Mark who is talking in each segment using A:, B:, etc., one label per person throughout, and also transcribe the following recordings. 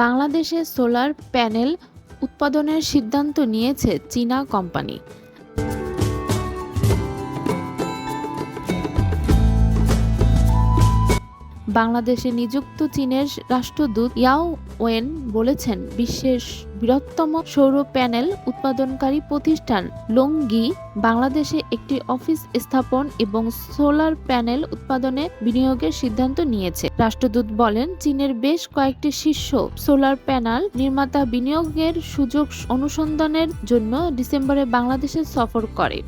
A: বাংলাদেশে solar panel উৎপাদনের সিদ্ধান্ত নিয়েছে চীনা কোম্পানি। বাংলাদেশে নিযুক্ত চীনের রাষ্ট্রদূত ইয়াও ওয়েন বলেছেন, বিশ্বের বৃহত্তম সৌর প্যানেল উৎপাদনকারী প্রতিষ্ঠান লংগি বাংলাদেশে একটি অফিস স্থাপন এবং সোলার প্যানেল উৎপাদনে বিনিয়োগের সিদ্ধান্ত নিয়েছে। রাষ্ট্রদূত বলেন, চীনের বেশ কয়েকটি শীর্ষ সোলার প্যানেল নির্মাতা বিনিয়োগের সুযোগ অনুসন্ধানের জন্য ডিসেম্বরে বাংলাদেশে সফর করে।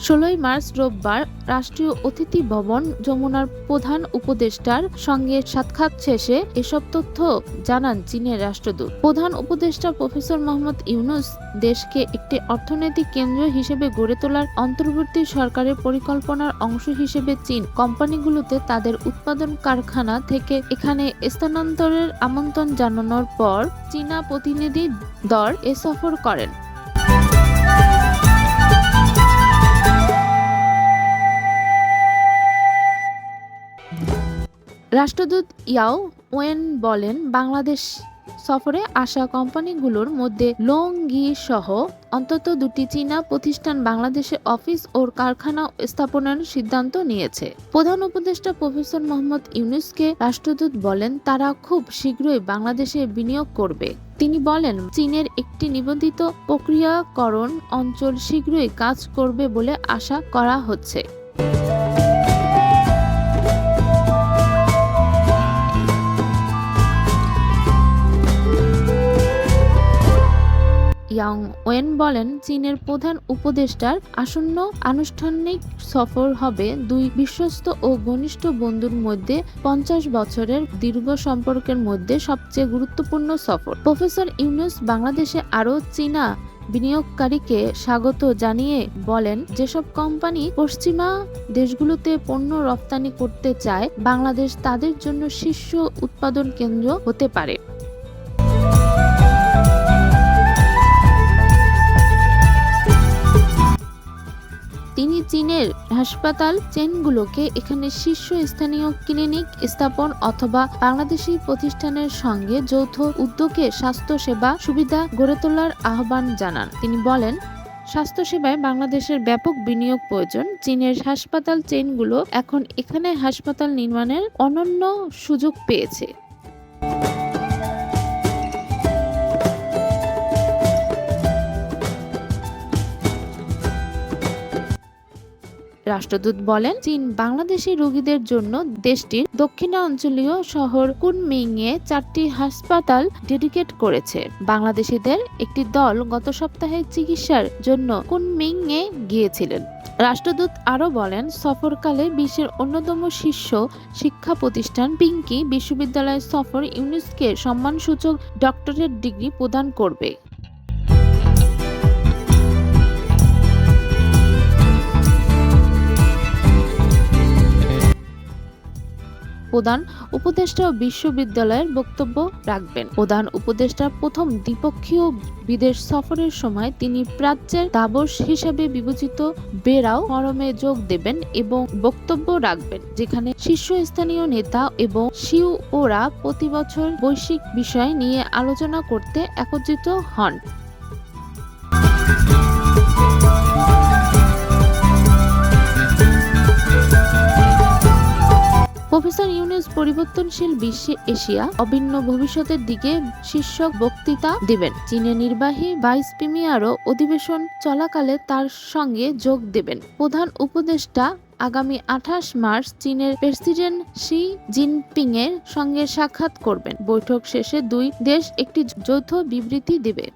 A: ১৬ মার্চ রোববার রাষ্ট্রীয় অতিথি ভবন যমুনার প্রধান উপদেষ্টার সঙ্গে সাক্ষাৎ শেষে এসব তথ্য জানান চীনের রাষ্ট্রদূত। প্রধান উপদেষ্টা প্রফেসর মোহাম্মদ ইউনূস দেশকে একটি অর্থনৈতিক কেন্দ্র হিসেবে গড়ে তোলার অন্তর্বর্তী সরকারের পরিকল্পনার অংশ হিসেবে চীন কোম্পানিগুলোতে তাদের উৎপাদন কারখানা থেকে এখানে স্থানান্তরের আমন্ত্রণ জানানোর পর চীনা প্রতিনিধি দল এ সফর করেন। রাষ্ট্রদূত ইয়াও ওয়েন বলেন, বাংলাদেশ সফরে আসা কোম্পানিগুলোর মধ্যে লংগি সহ অন্তত দুটি চীনা প্রতিষ্ঠান বাংলাদেশে অফিস ও কারখানা স্থাপনের সিদ্ধান্ত নিয়েছে। প্রধান উপদেষ্টা প্রফেসর মোহাম্মদ ইউনূসকে রাষ্ট্রদূত বলেন, তারা খুব শীঘ্রই বাংলাদেশে বিনিয়োগ করবে। তিনি বলেন, চীনের একটি নিবন্ধিত প্রক্রিয়াকরণ অঞ্চল শীঘ্রই কাজ করবে বলে আশা করা হচ্ছে। ইয়াং ওয়েন বলেন, চীনের প্রধান উপদেষ্টার আসন্ন আনুষ্ঠানিক সফর হবে দুই বিশ্বস্ত ও ঘনিষ্ঠ বন্ধুর মধ্যে ৫০ বছরের দীর্ঘ সম্পর্কের মধ্যে সবচেয়ে গুরুত্বপূর্ণ সফর। প্রফেসর ইউনূস বাংলাদেশে আরও চীনা বিনিয়োগকারীকে স্বাগত জানিয়ে বলেন, যেসব কোম্পানি পশ্চিমা দেশগুলোতে পণ্য রপ্তানি করতে চায়, বাংলাদেশ তাদের জন্য শীর্ষ উৎপাদন কেন্দ্র হতে পারে। তিনি চীনের হাসপাতাল চেইনগুলোকে এখানে শীর্ষস্থানীয় ক্লিনিক স্থাপন অথবা বাংলাদেশি প্রতিষ্ঠানের সঙ্গে যৌথ উদ্যোগে স্বাস্থ্যসেবা সুবিধা গড়ে তোলার আহ্বান জানান। তিনি বলেন, স্বাস্থ্যসেবায় বাংলাদেশের ব্যাপক বিনিয়োগ প্রয়োজন। চীনের হাসপাতাল চেইনগুলো এখন এখানে হাসপাতাল নির্মাণের অনন্য সুযোগ পেয়েছে। রাষ্ট্রদূত বলেন, চীন বাংলাদেশি রোগীদের জন্য দেশটির দক্ষিণাঞ্চলীয় শহর কুনমিংয়ে ৪টি হাসপাতাল ডেডিকেট করেছে। বাংলাদেশিদের একটি দল গত সপ্তাহে চিকিৎসার জন্য কুনমিংয়ে গিয়েছিলেন। রাষ্ট্রদূত আরও বলেন, সফরকালে বিশ্বের অন্যতম শীর্ষ শিক্ষা প্রতিষ্ঠান পিংকি বিশ্ববিদ্যালয়ের সফর ইউনূসকে সম্মানসূচক ডক্টরেট ডিগ্রি প্রদান করবে। প্রধান উপদেষ্টা বিশ্ববিদ্যালয়ের বক্তব্য রাখবেন। প্রধান উপদেষ্টার প্রথম দ্বিপক্ষীয় বিদেশ সফরের সময় তিনি প্রাচ্যের দাভোস হিসেবে বিবেচিত বেরাও ফোরামে যোগ দেবেন এবং বক্তব্য রাখবেন, যেখানে শীর্ষস্থানীয় নেতা এবং সিইওরা প্রতি বছর বৈশ্বিক বিষয় নিয়ে আলোচনা করতে একত্রিত হন। প্রফেসর ইউনূস পরিবর্তনশীল বিশ্বে এশিয়া অভিন্ন ভবিষ্যতের দিকে শীর্ষক বক্তৃতা দেবেন। চীনের নির্বাহী ভাইস প্রিমিয়ারও অধিবেশন চলাকালে তার সঙ্গে যোগ দেবেন। প্রধান উপদেষ্টা আগামী ২৮ মার্চ চীনের প্রেসিডেন্ট শি জিনপিং এর সঙ্গে সাক্ষাৎ করবেন। বৈঠক শেষে দুই দেশ একটি যৌথ বিবৃতি দেবে।